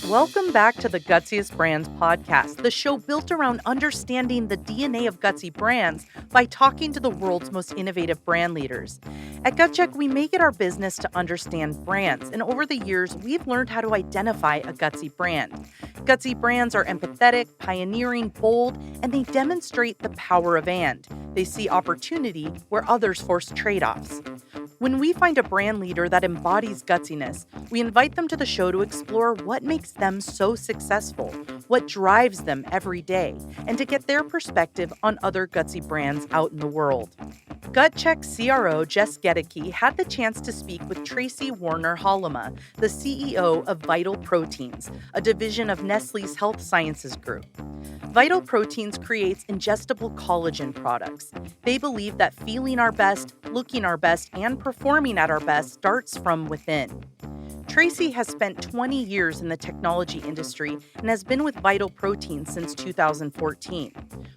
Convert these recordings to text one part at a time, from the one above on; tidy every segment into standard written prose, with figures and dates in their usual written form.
Welcome back to the Gutsiest Brands podcast, the show built around understanding the DNA of gutsy brands by talking to the world's most innovative brand leaders. At Gutcheck, we make it our business to understand brands, and over the years, we've learned how to identify a gutsy brand. Gutsy brands are empathetic, pioneering, bold, and they demonstrate the power of and. They see opportunity where others force trade-offs. When we find a brand leader that embodies gutsiness, we invite them to the show to explore what makes them so successful, what drives them every day, and to get their perspective on other gutsy brands out in the world. Gutcheck CRO Jess Gaedeke had the chance to speak with Tracey Warner Halama, the CEO of Vital Proteins, a division of Nestle's Health Sciences group. Vital Proteins creates ingestible collagen products. They believe that feeling our best, looking our best, and performing at our best starts from within. Tracey has spent 20 years in the technology industry and has been with Vital Proteins since 2014.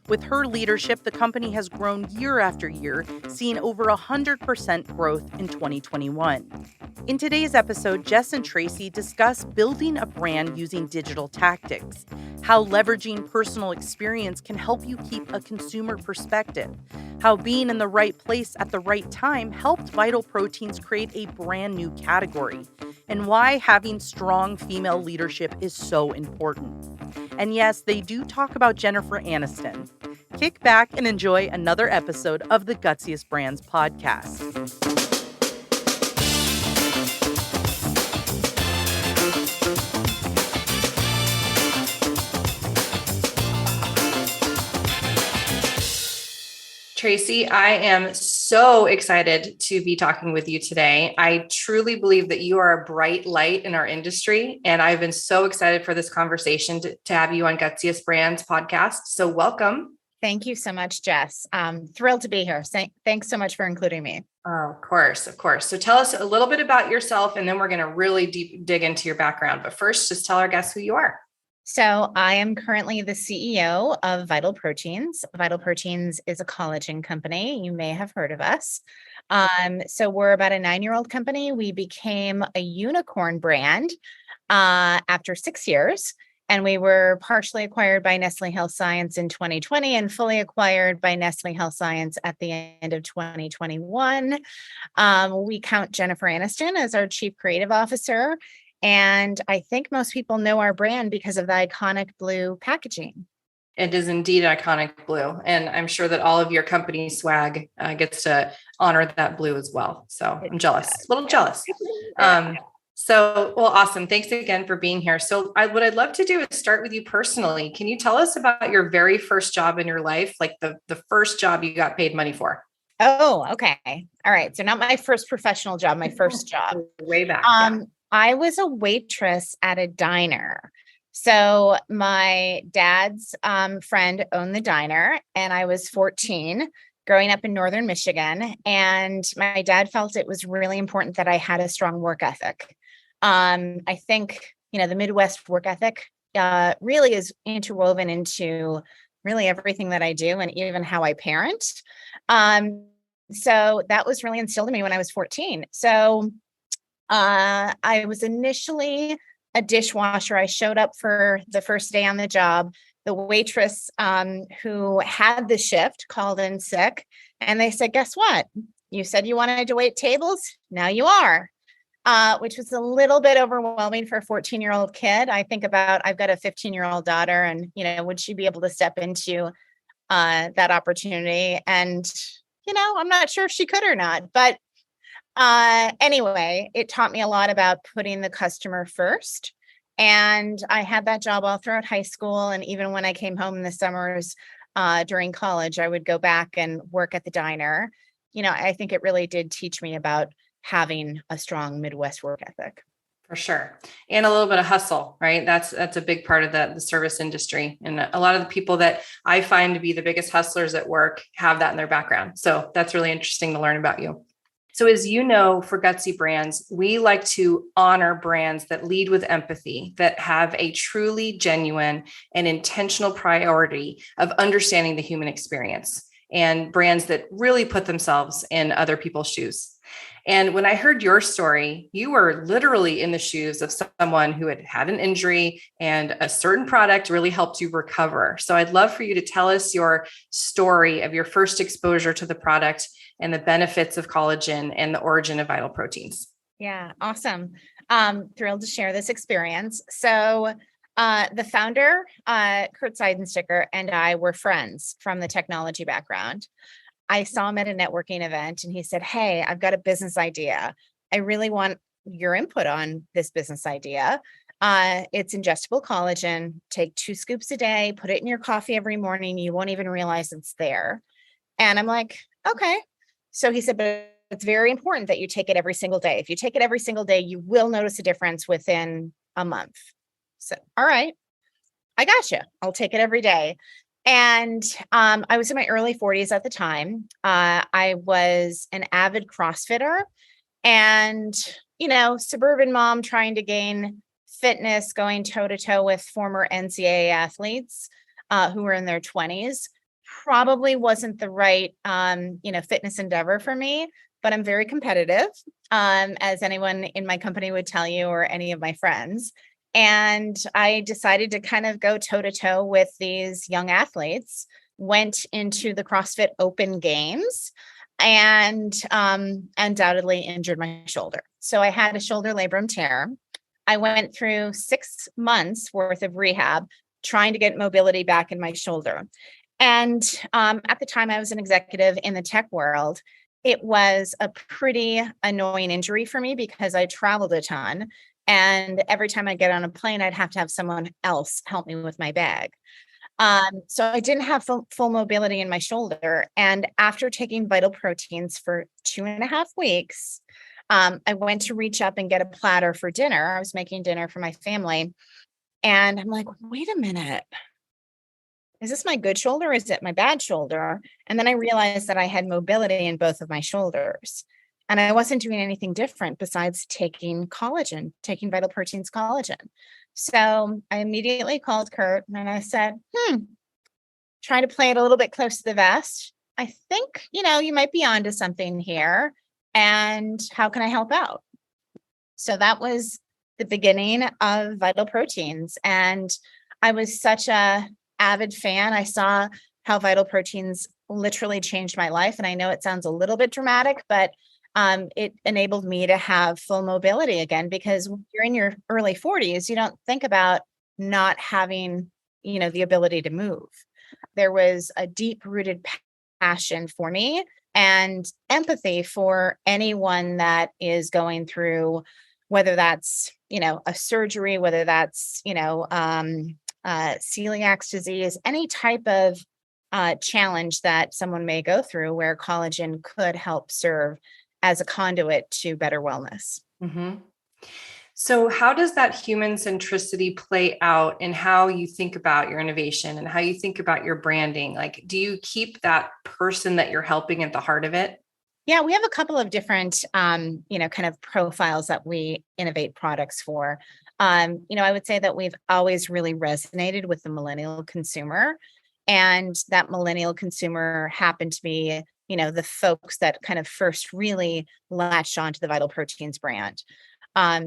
With her leadership, the company has grown year after year, seeing over 100% growth in 2021. In today's episode, Jess and Tracey discuss building a brand using digital tactics, how leveraging personal experience can help you keep a consumer perspective, how being in the right place at the right time helped Vital Proteins create a brand new category, and why having strong female leadership is so important. And yes, they do talk about Jennifer Aniston. Kick back and enjoy another episode of the Gutsiest Brands podcast. Tracey, I am so excited to be talking with you today. I truly believe that you are a bright light in our industry, and I've been so excited for this conversation to have you on Gutsiest Brands podcast. So welcome. Thank you so much, Jess. Thrilled to be here. Thanks so much for including me. Oh, of course. So tell us a little bit about yourself, and then we're going to really deep dig into your background. But first, just tell our guests who you are. So I am currently the CEO of Vital Proteins. Vital Proteins is a collagen company. You may have heard of us. So we're about a 9-year-old company. We became a unicorn brand after 6 years, and we were partially acquired by Nestle Health Science in 2020 and fully acquired by Nestle Health Science at the end of 2021. We count Jennifer Aniston as our Chief Creative Officer. And I think most people know our brand because of the iconic blue packaging. It is indeed iconic blue. And I'm sure that all of your company swag gets to honor that blue as well. So I'm jealous, a little jealous. Well, awesome. Thanks again for being here. So what I'd love to do is start with you personally. Can you tell us about your very first job in your life? Like the first job you got paid money for? Oh, okay. All right. So not my first professional job, my first job. Way back. I was a waitress at a diner. So my dad's friend owned the diner, and I was 14 growing up in Northern Michigan. And my dad felt it was really important that I had a strong work ethic. I think, the Midwest work ethic really is interwoven into really everything that I do and even how I parent. So that was really instilled in me when I was 14. So I was initially a dishwasher. I showed up for the first day on the job. The waitress who had the shift called in sick, and they said, guess what? You said you wanted to wait tables. Now you are, which was a little bit overwhelming for a 14-year-old kid. I think about, I've got a 15-year-old daughter, and, would she be able to step into that opportunity? And, I'm not sure if she could or not, but anyway, it taught me a lot about putting the customer first. And I had that job all throughout high school. And even when I came home in the summers during college, I would go back and work at the diner. I think it really did teach me about having a strong Midwest work ethic. For sure. And a little bit of hustle, right? That's a big part of the service industry. And a lot of the people that I find to be the biggest hustlers at work have that in their background. So that's really interesting to learn about you. So as you know, for Gutsy Brands, we like to honor brands that lead with empathy, that have a truly genuine and intentional priority of understanding the human experience, and brands that really put themselves in other people's shoes. And when I heard your story, you were literally in the shoes of someone who had had an injury, and a certain product really helped you recover. So I'd love for you to tell us your story of your first exposure to the product and the benefits of collagen and the origin of Vital Proteins. Yeah, awesome. Thrilled to share this experience. So the founder, Kurt Seidensticker, and I were friends from the technology background. I saw him at a networking event and he said, "Hey, I've got a business idea. I really want your input on this business idea. It's ingestible collagen. Take 2 scoops a day, put it in your coffee every morning. You won't even realize it's there." And I'm like, okay. So he said, "But it's very important that you take it every single day. If you take it every single day, you will notice a difference within a month." So, all right, I gotcha. I'll take it every day. And I was in my early 40s at the time. I was an avid CrossFitter and, suburban mom trying to gain fitness, going toe to toe with former NCAA athletes who were in their 20s. Probably wasn't the right, fitness endeavor for me, but I'm very competitive, as anyone in my company would tell you, or any of my friends. And I decided to kind of go toe to toe with these young athletes, went into the CrossFit Open Games, and undoubtedly injured my shoulder. So I had a shoulder labrum tear. I went through 6 months worth of rehab, trying to get mobility back in my shoulder. And at the time, I was an executive in the tech world. It was a pretty annoying injury for me because I traveled a ton. And every time I get on a plane, I'd have to have someone else help me with my bag. So I didn't have full mobility in my shoulder. And after taking Vital Proteins for 2.5 weeks, I went to reach up and get a platter for dinner. I was making dinner for my family. And I'm like, wait a minute. Is this my good shoulder or is it my bad shoulder? And then I realized that I had mobility in both of my shoulders. And I wasn't doing anything different besides taking collagen, taking Vital Proteins collagen. So I immediately called Kurt and I said, try to play it a little bit close to the vest. I think, you might be onto something here. And how can I help out? So that was the beginning of Vital Proteins. And I was such a avid fan. I saw how Vital Proteins literally changed my life. And I know it sounds a little bit dramatic, but it enabled me to have full mobility again, because when you're in your early 40s, you don't think about not having, the ability to move. There was a deep rooted passion for me and empathy for anyone that is going through, whether that's, a surgery, whether that's, celiac disease, any type of challenge that someone may go through where collagen could help serve as a conduit to better wellness. Mm-hmm. So how does that human centricity play out in how you think about your innovation and how you think about your branding? Like, do you keep that person that you're helping at the heart of it? Yeah, we have a couple of different, kind of profiles that we innovate products for. I would say that we've always really resonated with the millennial consumer, and that millennial consumer happened to be, the folks that kind of first really latched onto the Vital Proteins brand.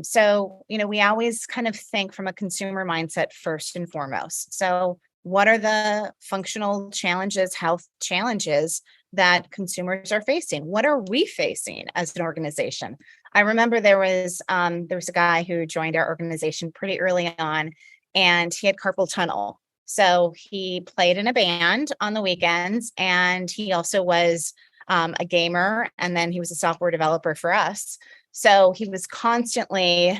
So, we always kind of think from a consumer mindset first and foremost. So what are the functional challenges, health challenges that consumers are facing? What are we facing as an organization? I remember there was a guy who joined our organization pretty early on, and he had carpal tunnel. So he played in a band on the weekends, and he also was a gamer, and then he was a software developer for us. So he was constantly,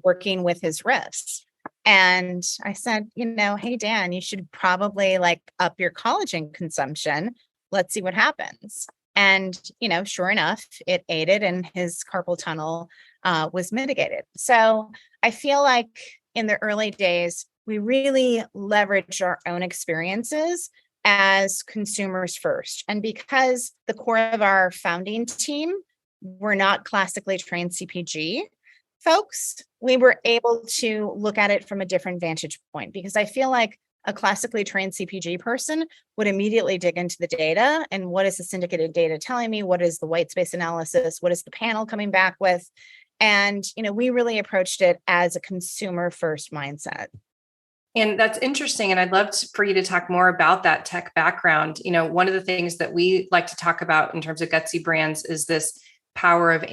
working with his wrists. And I said, hey, Dan, you should probably up your collagen consumption. Let's see what happens. And, sure enough, it aided and his carpal tunnel was mitigated. So I feel like in the early days, we really leveraged our own experiences as consumers first. And because the core of our founding team were not classically trained CPG folks, we were able to look at it from a different vantage point, because I feel like a classically trained CPG person would immediately dig into the data and what is the syndicated data telling me? What is the white space analysis? What is the panel coming back with? And, we really approached it as a consumer first mindset. And that's interesting. And I'd love for you to talk more about that tech background. One of the things that we like to talk about in terms of Gutsy Brands is this power of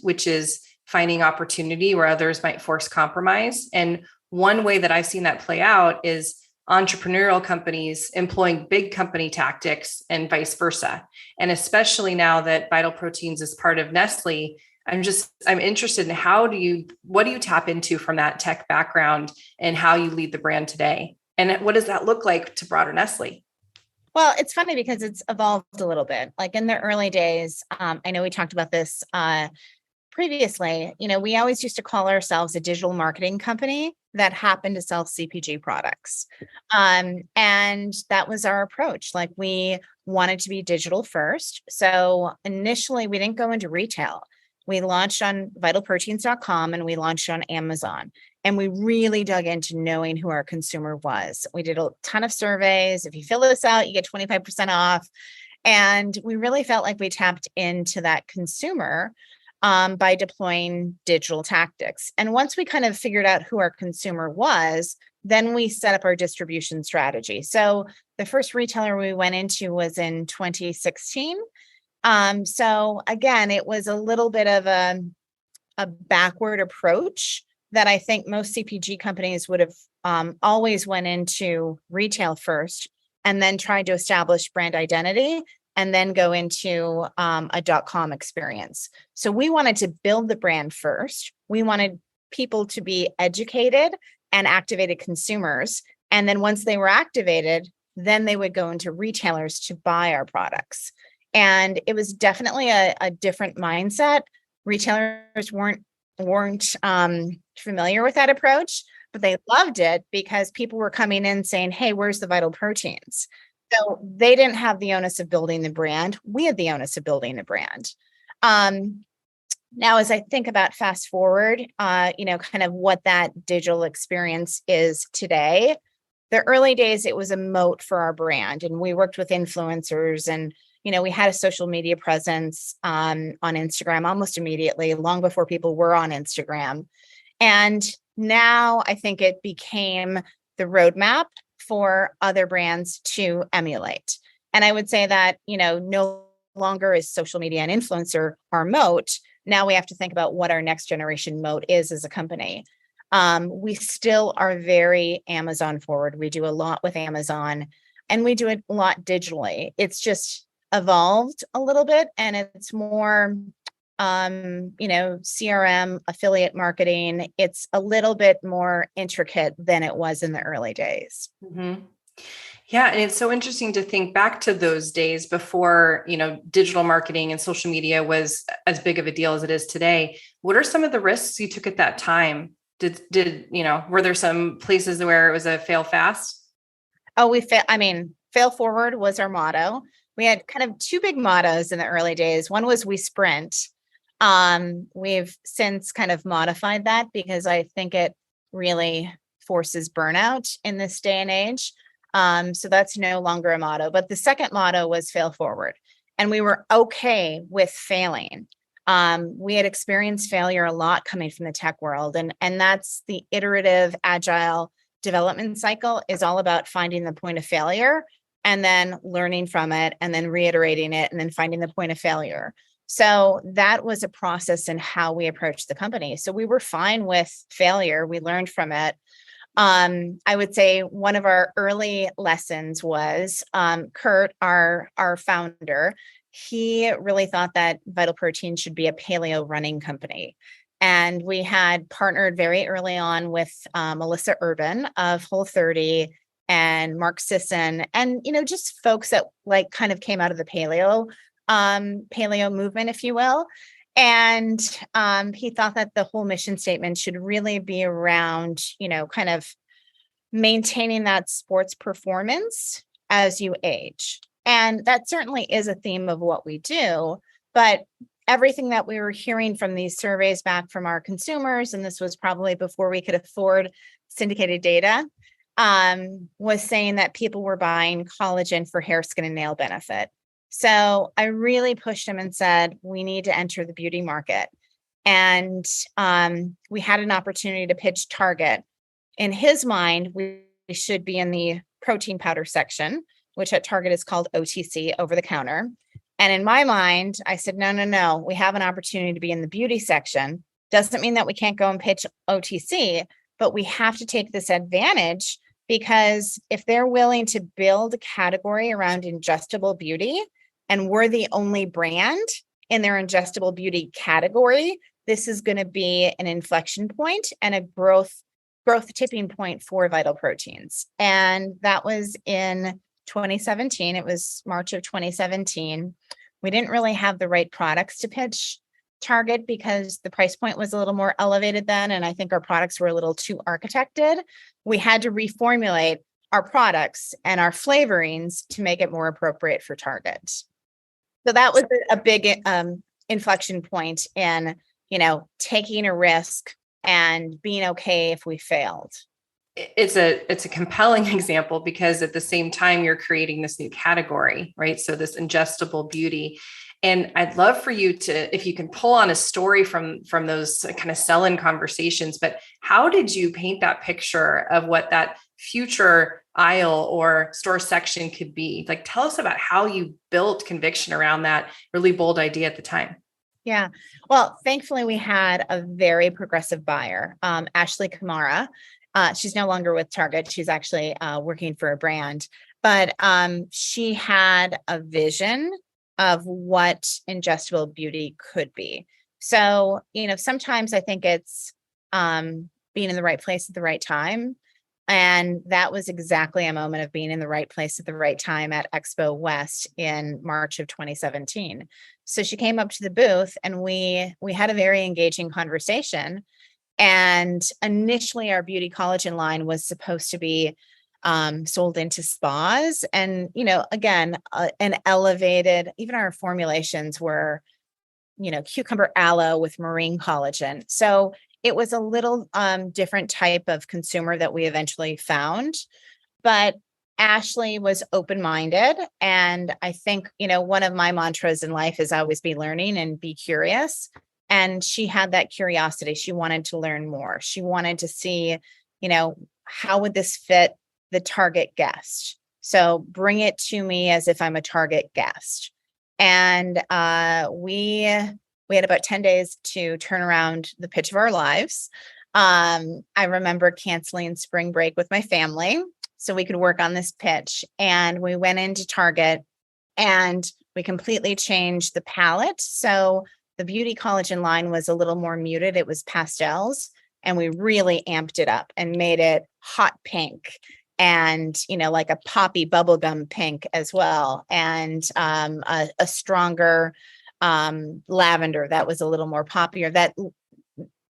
which is finding opportunity where others might force compromise. And one way that I've seen that play out is entrepreneurial companies employing big company tactics and vice versa. And especially now that Vital Proteins is part of Nestle, I'm interested in what do you tap into from that tech background and how you lead the brand today? And what does that look like to broader Nestle? Well, it's funny because it's evolved a little bit. Like in the early days, I know we talked about this previously, we always used to call ourselves a digital marketing company that happened to sell CPG products. And that was our approach. Like we wanted to be digital first. So initially we didn't go into retail. We launched on vitalproteins.com and we launched on Amazon. And we really dug into knowing who our consumer was. We did a ton of surveys. If you fill this out, you get 25% off. And we really felt like we tapped into that consumer by deploying digital tactics. And once we kind of figured out who our consumer was, then we set up our distribution strategy. So the first retailer we went into was in 2016. So again, it was a little bit of a backward approach that I think most CPG companies would have always went into retail first and then tried to establish brand identity and then go into a .com experience. So we wanted to build the brand first. We wanted people to be educated and activated consumers. And then once they were activated, then they would go into retailers to buy our products. And it was definitely a different mindset. Retailers weren't familiar with that approach, but they loved it because people were coming in saying, hey, where's the Vital Proteins? So they didn't have the onus of building the brand. We had the onus of building the brand. Now, as I think about fast forward, kind of what that digital experience is today, the early days, it was a moat for our brand. And we worked with influencers and, we had a social media presence on Instagram almost immediately, long before people were on Instagram. And now I think it became the roadmap for other brands to emulate. And I would say that, no longer is social media and influencer our moat. Now we have to think about what our next generation moat is as a company. We still are very Amazon forward. We do a lot with Amazon and we do it a lot digitally. It's just evolved a little bit and it's more CRM, affiliate marketing. It's a little bit more intricate than it was in the early days. Mm-hmm. Yeah. And it's so interesting to think back to those days before, digital marketing and social media was as big of a deal as it is today. What are some of the risks you took at that time? Were there some places where it was a fail fast? Oh, fail forward was our motto. We had kind of two big mottos in the early days. One was we sprint. We've since kind of modified that because I think it really forces burnout in this day and age. So that's no longer a motto. But the second motto was fail forward. And we were okay with failing. We had experienced failure a lot coming from the tech world. And that's the iterative, agile development cycle is all about finding the point of failure and then learning from it and then reiterating it and then finding the point of failure. So that was a process in how we approached the company. So we were fine with failure. We learned from it. I would say one of our early lessons was Kurt, our founder. He really thought that Vital Protein should be a paleo running company. And we had partnered very early on with Melissa Urban of Whole30 and Mark Sisson and, just folks that kind of came out of the paleo movement, if you will. And he thought that the whole mission statement should really be around, kind of maintaining that sports performance as you age. And that certainly is a theme of what we do. But everything that we were hearing from these surveys back from our consumers, and this was probably before we could afford syndicated data, was saying that people were buying collagen for hair, skin, and nail benefit. So I really pushed him and said, we need to enter the beauty market. And we had an opportunity to pitch Target. In his mind, we should be in the protein powder section, which at Target is called OTC, over the counter. And in my mind, I said, no, we have an opportunity to be in the beauty section. Doesn't mean that we can't go and pitch OTC, but we have to take this advantage, because if they're willing to build a category around ingestible beauty, and we're the only brand in their ingestible beauty category, this is going to be an inflection point and a growth tipping point for Vital Proteins. And that was in 2017. It was March of 2017. We didn't really have the right products to pitch Target because the price point was a little more elevated then. And I think our products were a little too architected. We had to reformulate our products and our flavorings to make it more appropriate for Target. So that was a big inflection point in, taking a risk and being okay if we failed. It's a compelling example, because at the same time you're creating this new category, right? So this ingestible beauty. And I'd love for you to, if you can pull on a story from those kind of sell-in conversations, but how did you paint that picture of what that future aisle or store section could be? Like, tell us about how you built conviction around that really bold idea at the time. Yeah. Well, thankfully we had a very progressive buyer, Ashley Kamara. She's no longer with Target. She's actually working for a brand, but she had a vision of what ingestible beauty could be. So, sometimes I think it's being in the right place at the right time. And that was exactly a moment of being in the right place at the right time at Expo West in March of 2017. So she came up to the booth and we had a very engaging conversation. And initially our beauty collagen line was supposed to be sold into spas. And, again, an elevated, even our formulations were, cucumber aloe with marine collagen. So it was a little different type of consumer that we eventually found. But Ashley was open-minded. And I think, one of my mantras in life is always be learning and be curious. And she had that curiosity. She wanted to learn more. She wanted to see, how would this fit the Target guest? So bring it to me as if I'm a Target guest. And we had about 10 days to turn around the pitch of our lives. I remember canceling spring break with my family so we could work on this pitch. And we went into Target and we completely changed the palette. So the beauty collagen line was a little more muted. It was pastels. And we really amped it up and made it hot pink and, like a poppy bubblegum pink as well. And a stronger lavender that was a little more poppier,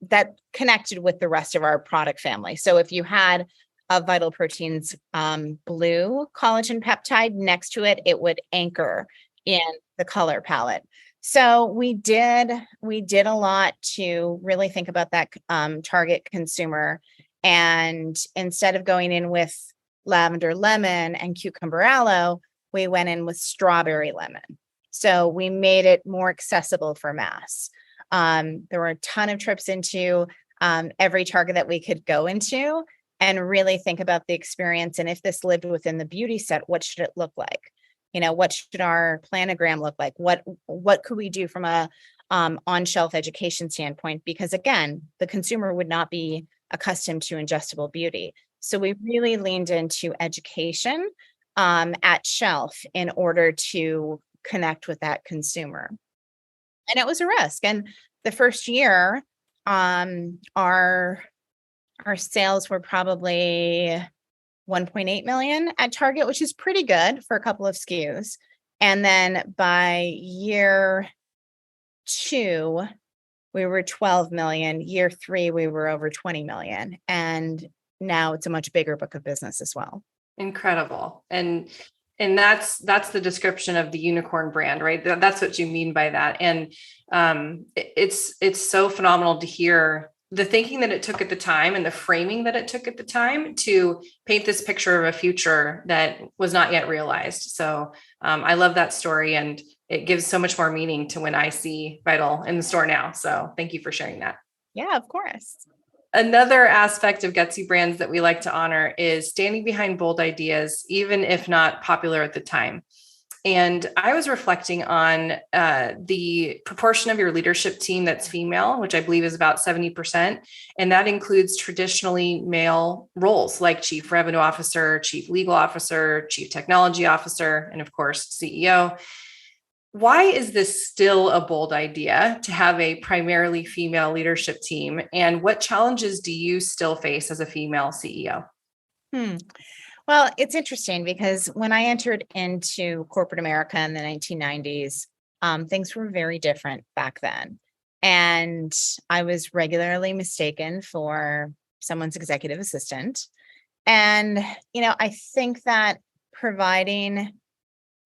that connected with the rest of our product family. So if you had a Vital Proteins blue collagen peptide next to it, it would anchor in the color palette. So we did a lot to really think about that target consumer. And instead of going in with lavender lemon and cucumber aloe, we went in with strawberry lemon. So we made it more accessible for mass. There were a ton of trips into every Target that we could go into and really think about the experience. And if this lived within the beauty set, what should it look like? What should our planogram look like? What could we do from a on-shelf education standpoint? Because again, the consumer would not be accustomed to ingestible beauty. So we really leaned into education at shelf in order to connect with that consumer. And it was a risk. And the first year, our sales were probably 1.8 million at Target, which is pretty good for a couple of SKUs. And then by year 2, we were 12 million. Year 3, we were over 20 million. And now it's a much bigger book of business as well. Incredible. And And that's the description of the unicorn brand, right? That's what you mean by that. And it's so phenomenal to hear the thinking that it took at the time and the framing that it took at the time to paint this picture of a future that was not yet realized. So I love that story, and it gives so much more meaning to when I see Vital in the store now. So thank you for sharing that. Yeah, of course. Another aspect of Gutsy Brands that we like to honor is standing behind bold ideas, even if not popular at the time. And I was reflecting on the proportion of your leadership team that's female, which I believe is about 70%. And that includes traditionally male roles like chief revenue officer, chief legal officer, chief technology officer, and of course, CEO. Why is this still a bold idea to have a primarily female leadership team? And what challenges do you still face as a female CEO? Well, it's interesting because when I entered into corporate America in the 1990s, things were very different back then. And I was regularly mistaken for someone's executive assistant. And, I think that providing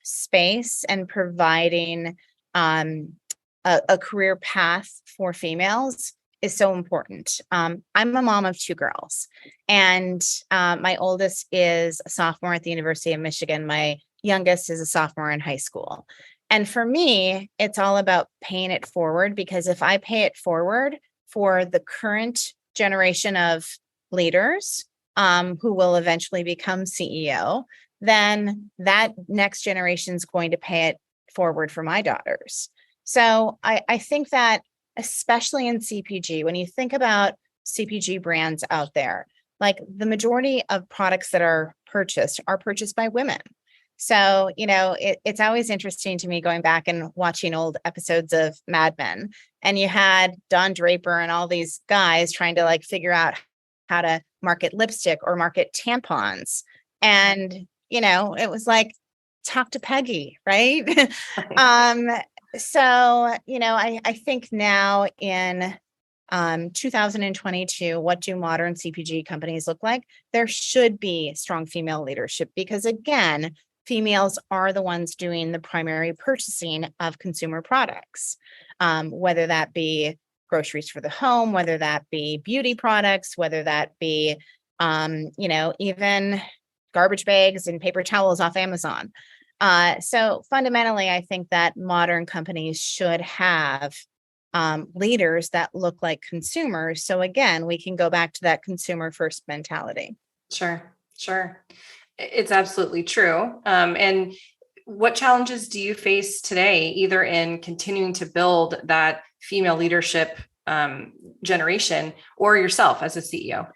space and providing a career path for females is so important. I'm a mom of two girls, and my oldest is a sophomore at the University of Michigan. My youngest is a sophomore in high school. And for me, it's all about paying it forward, because if I pay it forward for the current generation of leaders who will eventually become CEO, then that next generation is going to pay it forward for my daughters. So I think that especially in CPG, when you think about CPG brands out there, like the majority of products that are purchased by women. So, it's always interesting to me going back and watching old episodes of Mad Men, and you had Don Draper and all these guys trying to figure out how to market lipstick or market tampons. And, it was like, talk to Peggy, right? So, I think now in 2022, what do modern CPG companies look like? There should be strong female leadership, because again, females are the ones doing the primary purchasing of consumer products, whether that be groceries for the home, whether that be beauty products, whether that be, even garbage bags and paper towels off Amazon. So fundamentally, I think that modern companies should have leaders that look like consumers. So again, we can go back to that consumer first mentality. Sure. It's absolutely true. And what challenges do you face today, either in continuing to build that female leadership generation or yourself as a CEO?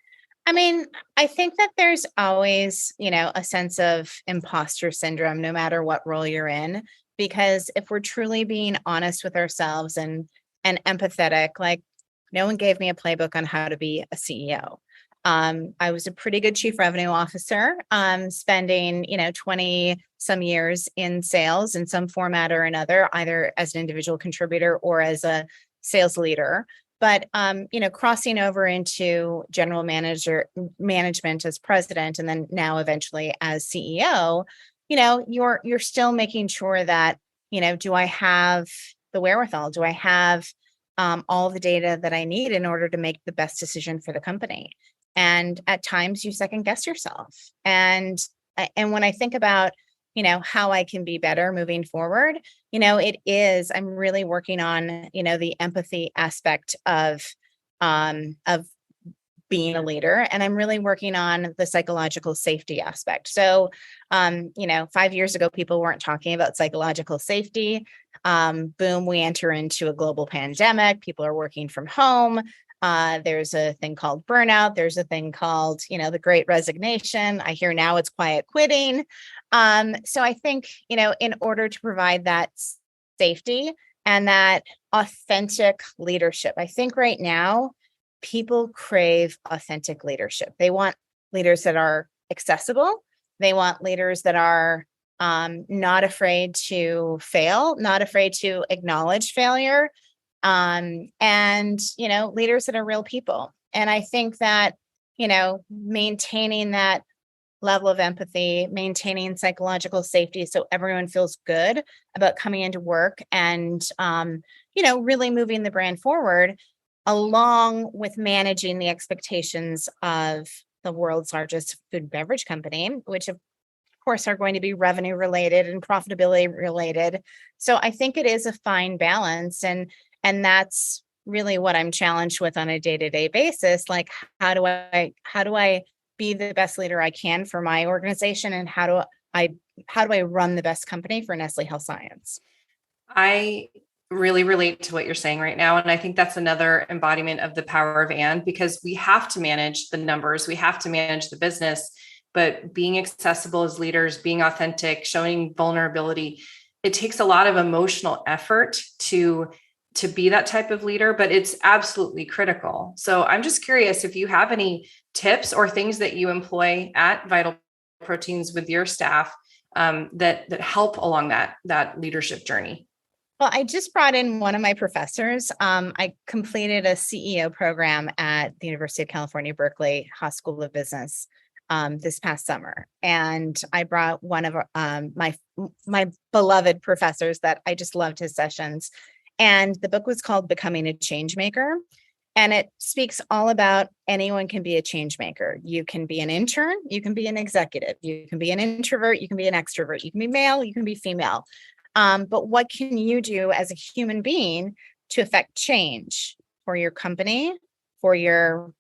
I mean, I think that there's always, a sense of imposter syndrome, no matter what role you're in, because if we're truly being honest with ourselves and empathetic, no one gave me a playbook on how to be a CEO. I was a pretty good chief revenue officer, spending, 20 some years in sales in some format or another, either as an individual contributor or as a sales leader. But, crossing over into general management as president, and then now eventually as CEO, you're still making sure that, do I have the wherewithal? Do I have all the data that I need in order to make the best decision for the company? And at times you second guess yourself. And when I think about, how I can be better moving forward, I'm really working on, the empathy aspect of being a leader. And I'm really working on the psychological safety aspect. So, 5 years ago, people weren't talking about psychological safety. Boom, we enter into a global pandemic. People are working from home. There's a thing called burnout. There's a thing called, the Great Resignation. I hear now it's quiet quitting. So I think, in order to provide that safety and that authentic leadership, I think right now people crave authentic leadership. They want leaders that are accessible. They want leaders that are not afraid to fail, not afraid to acknowledge failure. And, leaders that are real people. And I think that, maintaining that level of empathy, maintaining psychological safety so everyone feels good about coming into work and, really moving the brand forward, along with managing the expectations of the world's largest food and beverage company, which of course are going to be revenue related and profitability related. So I think it is a fine balance, and that's really what I'm challenged with on a day-to-day basis. Like, how do I be the best leader I can for my organization, and how do I run the best company for Nestle Health Science? I really relate to what you're saying right now. And I think that's another embodiment of the power of and, because we have to manage the numbers, we have to manage the business, but being accessible as leaders, being authentic, showing vulnerability, it takes a lot of emotional effort to be that type of leader, but it's absolutely critical. So I'm just curious if you have any tips or things that you employ at Vital Proteins with your staff that help along that leadership journey. Well, I just brought in one of my professors. I completed a CEO program at the University of California, Berkeley Haas School of Business this past summer. And I brought one of my beloved professors that I just loved his sessions. And the book was called Becoming a Change Maker. And it speaks all about anyone can be a change maker. You can be an intern, you can be an executive, you can be an introvert, you can be an extrovert, you can be male, you can be female. But what can you do as a human being to affect change for your company, for your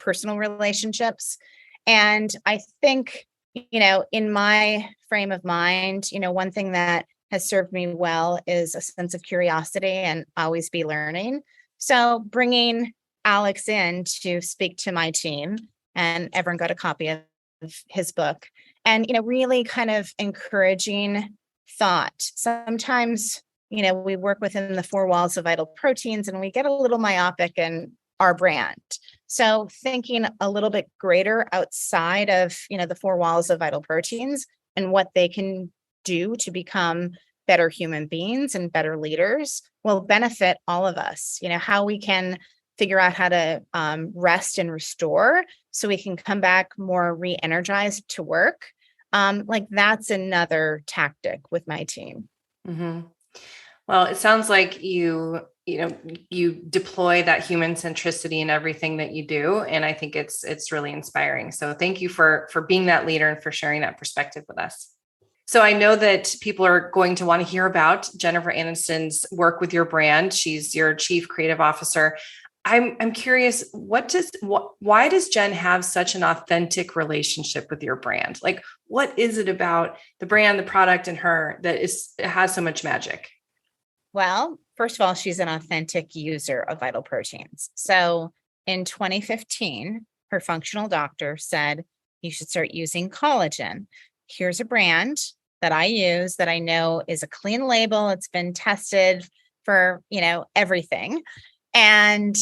personal relationships? And I think, in my frame of mind, one thing that has served me well is a sense of curiosity and always be learning. So bringing Alex in to speak to my team, and everyone got a copy of his book, and, really kind of encouraging thought. Sometimes, we work within the four walls of Vital Proteins and we get a little myopic in our brand. So thinking a little bit greater outside of, the four walls of Vital Proteins and what they can do to become better human beings and better leaders will benefit all of us. How we can figure out how to rest and restore so we can come back more re-energized to work. That's another tactic with my team. Mm-hmm. Well, it sounds like you deploy that human centricity in everything that you do. And I think it's really inspiring. So thank you for being that leader and for sharing that perspective with us. So I know that people are going to want to hear about Jennifer Aniston's work with your brand. She's your chief creative officer. I'm curious, why does Jen have such an authentic relationship with your brand? Like, what is it about the brand, the product, and her that it has so much magic? Well, first of all, she's an authentic user of Vital Proteins. So in 2015, her functional doctor said, you should start using collagen. Here's a brand that I use that I know is a clean label. It's been tested for, everything. And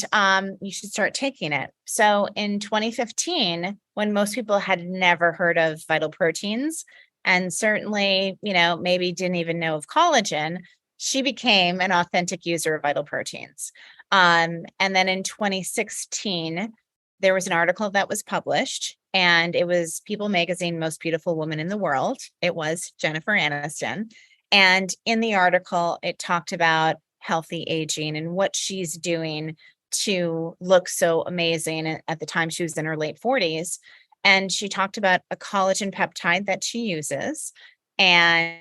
you should start taking it. So in 2015, when most people had never heard of Vital Proteins, and certainly, maybe didn't even know of collagen, she became an authentic user of Vital Proteins. And then in 2016, there was an article that was published, and it was People Magazine Most Beautiful Woman in the World. It was Jennifer Aniston. And in the article, it talked about healthy aging and what she's doing to look so amazing. At the time, she was in her late 40s. And she talked about a collagen peptide that she uses and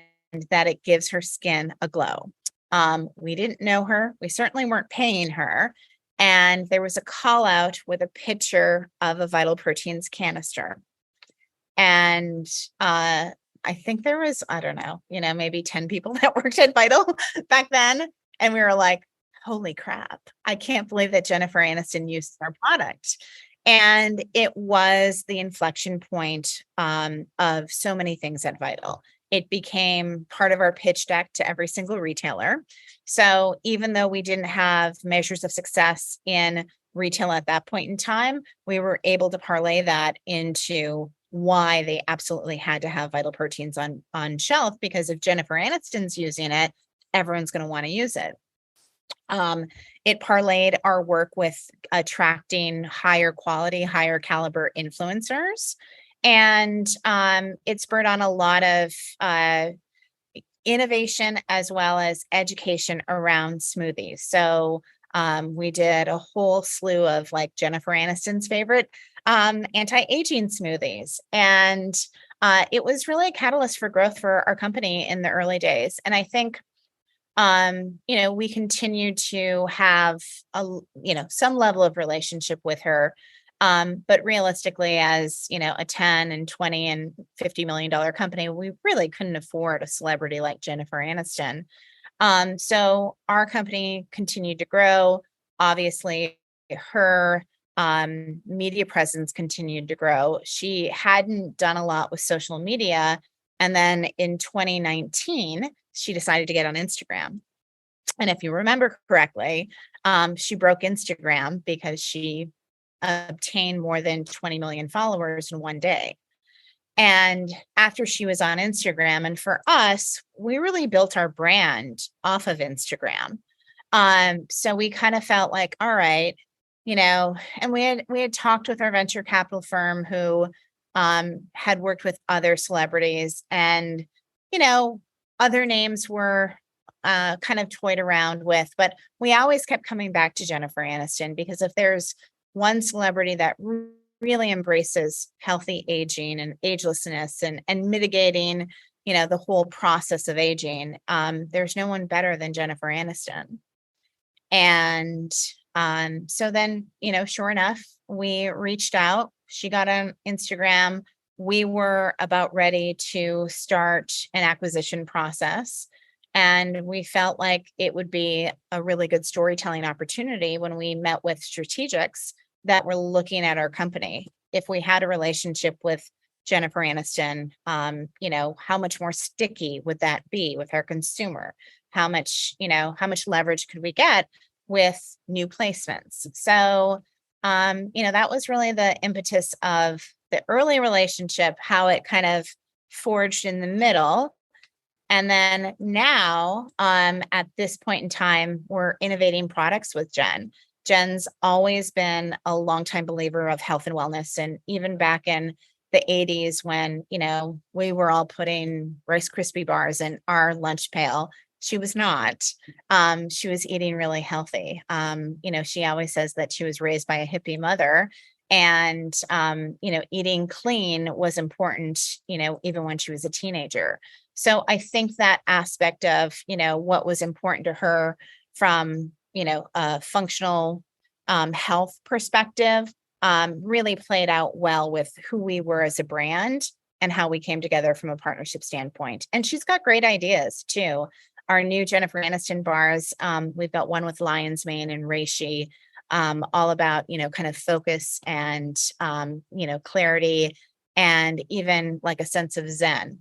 that it gives her skin a glow. We didn't know her. We certainly weren't paying her. And there was a call out with a picture of a Vital Proteins canister. And I think there was, I don't know, maybe 10 people that worked at Vital back then. And we were like, holy crap, I can't believe that Jennifer Aniston used our product. And it was the inflection point of so many things at Vital. It became part of our pitch deck to every single retailer. So even though we didn't have measures of success in retail at that point in time, we were able to parlay that into why they absolutely had to have Vital Proteins on shelf, because if Jennifer Aniston's using it, everyone's going to want to use it. It parlayed our work with attracting higher quality, higher caliber influencers. And it spurred on a lot of innovation as well as education around smoothies. So we did a whole slew of like Jennifer Aniston's favorite anti-aging smoothies. And it was really a catalyst for growth for our company in the early days. And I think, we continue to have some level of relationship with her. But realistically, as a 10 and 20 and $50 million company, we really couldn't afford a celebrity like Jennifer Aniston. So our company continued to grow. Obviously, her media presence continued to grow. She hadn't done a lot with social media. And then in 2019, she decided to get on Instagram. And if you remember correctly, she broke Instagram because she obtained more than 20 million followers in one day. And after she was on Instagram, and for us, we really built our brand off of Instagram. So we kind of felt like, all right, and we had talked with our venture capital firm who had worked with other celebrities, and other names were kind of toyed around with, but we always kept coming back to Jennifer Aniston, because if there's one celebrity that really embraces healthy aging and agelessness and mitigating, the whole process of aging, there's no one better than Jennifer Aniston. And so then, sure enough, we reached out. She got on Instagram. We were about ready to start an acquisition process. And we felt like it would be a really good storytelling opportunity when we met with strategics that were looking at our company. If we had a relationship with Jennifer Aniston, how much more sticky would that be with our consumer? How much leverage could we get with new placements? So, that was really the impetus of the early relationship, how it kind of forged in the middle. And then now, at this point in time, we're innovating products with Jen. Jen's always been a longtime believer of health and wellness. And even back in the 80s when, we were all putting Rice Krispie bars in our lunch pail, she was not. She was eating really healthy. She always says that she was raised by a hippie mother. And, eating clean was important, even when she was a teenager. So I think that aspect of, what was important to her from, a functional health perspective really played out well with who we were as a brand and how we came together from a partnership standpoint. And she's got great ideas too. Our new Jennifer Aniston bars, we've got one with lion's mane and reishi, all about, kind of focus and, clarity and even like a sense of zen.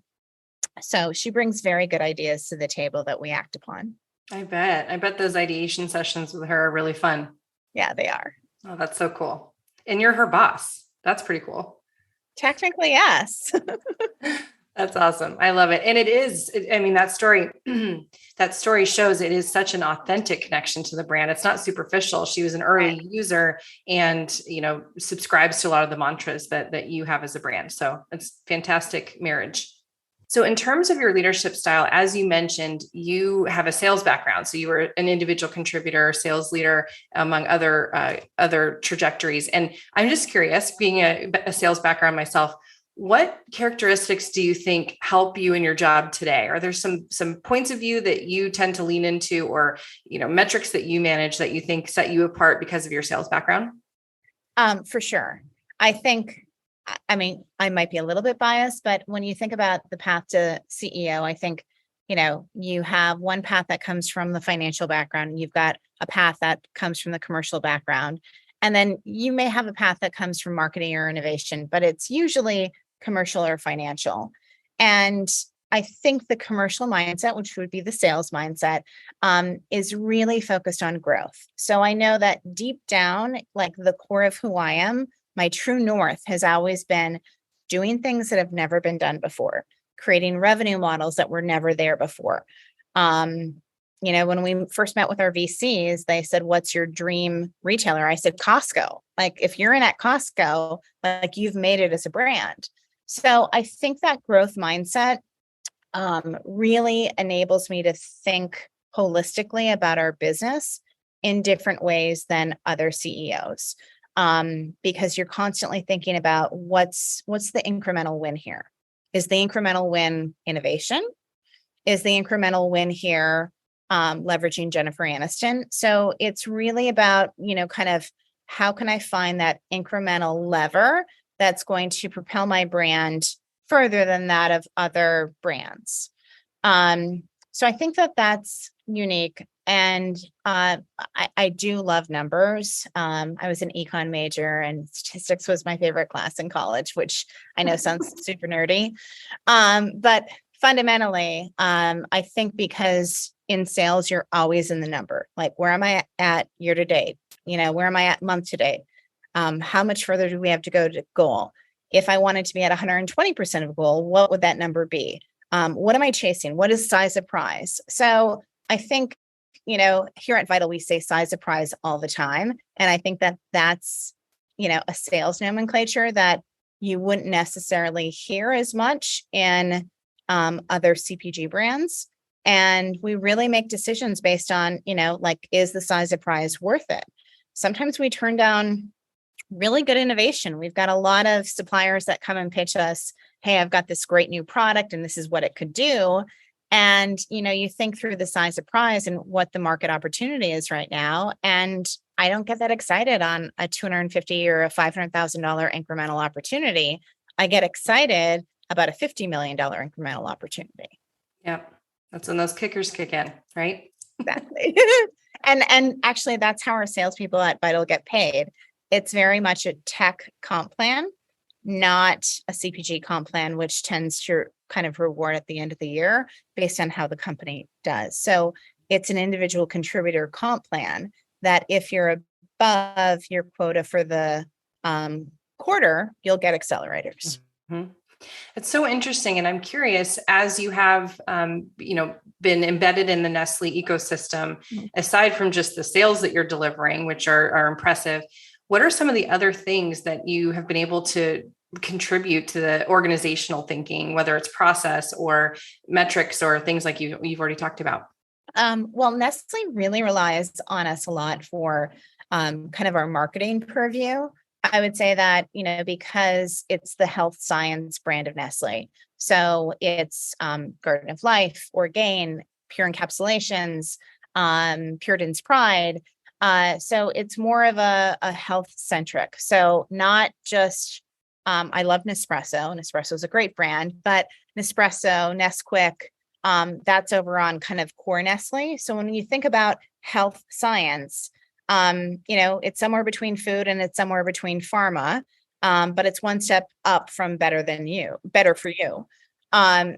So she brings very good ideas to the table that we act upon. I bet those ideation sessions with her are really fun. Yeah, they are. Oh, that's so cool. And you're her boss. That's pretty cool. Technically, yes. That's awesome. I love it. And it is, that story shows it is such an authentic connection to the brand. It's not superficial. She was an early user and, subscribes to a lot of the mantras that you have as a brand. So it's fantastic marriage. So in terms of your leadership style, as you mentioned, you have a sales background. So you were an individual contributor, sales leader, among other trajectories. And I'm just curious, being a sales background myself, what characteristics do you think help you in your job today? Are there some points of view that you tend to lean into, or metrics that you manage that you think set you apart because of your sales background? For sure. I think, I might be a little bit biased, but when you think about the path to CEO, I think, you have one path that comes from the financial background, and you've got a path that comes from the commercial background. And then you may have a path that comes from marketing or innovation, but it's usually commercial or financial. And I think the commercial mindset, which would be the sales mindset, is really focused on growth. So I know that deep down, like the core of who I am, my true north has always been doing things that have never been done before, creating revenue models that were never there before. When we first met with our VCs, they said, "What's your dream retailer?" I said, "Costco." Like, if you're in at Costco, like, you've made it as a brand. So I think that growth mindset really enables me to think holistically about our business in different ways than other CEOs. Because you're constantly thinking about what's the incremental win here? Is the incremental win innovation? Is the incremental win here leveraging Jennifer Aniston? So it's really about, kind of how can I find that incremental lever that's going to propel my brand further than that of other brands. So I think that that's unique. And I do love numbers. I was an econ major and statistics was my favorite class in college, which I know sounds super nerdy. But fundamentally, I think because in sales, you're always in the number. Like, where am I at year to date? Where am I at month to date? How much further do we have to go to goal? If I wanted to be at 120% of goal, what would that number be? What am I chasing? What is size of prize? So I think, here at Vital, we say size of prize all the time. And I think that that's, a sales nomenclature that you wouldn't necessarily hear as much in other CPG brands. And we really make decisions based on, is the size of prize worth it? Sometimes we turn down really good innovation. We've got a lot of suppliers that come and pitch us, hey, I've got this great new product and this is what it could do. And, you think through the size of prize and what the market opportunity is right now. And I don't get that excited on a $250,000 or a $500,000 incremental opportunity. I get excited about a $50 million incremental opportunity. Yeah. That's when those kickers kick in, right? Exactly. And actually, that's how our salespeople at Vital get paid. It's very much a tech comp plan, not a CPG comp plan, which tends to kind of reward at the end of the year based on how the company does. So it's an individual contributor comp plan that if you're above your quota for the quarter, you'll get accelerators. Mm-hmm. It's so interesting. And I'm curious, as you have, been embedded in the Nestle ecosystem, aside from just the sales that you're delivering, which are impressive, what are some of the other things that you have been able to contribute to the organizational thinking, whether it's process or metrics or things like you've already talked about? Well, Nestle really relies on us a lot for kind of our marketing purview. I would say that, because it's the health science brand of Nestle. So it's Garden of Life, Orgain, Pure Encapsulations, Puritan's Pride. So it's more of a health centric. So not just, I love Nespresso. Nespresso is a great brand, but Nespresso, Nesquik, that's over on kind of core Nestle. So when you think about health science, it's somewhere between food and it's somewhere between pharma, but it's one step up from better for you.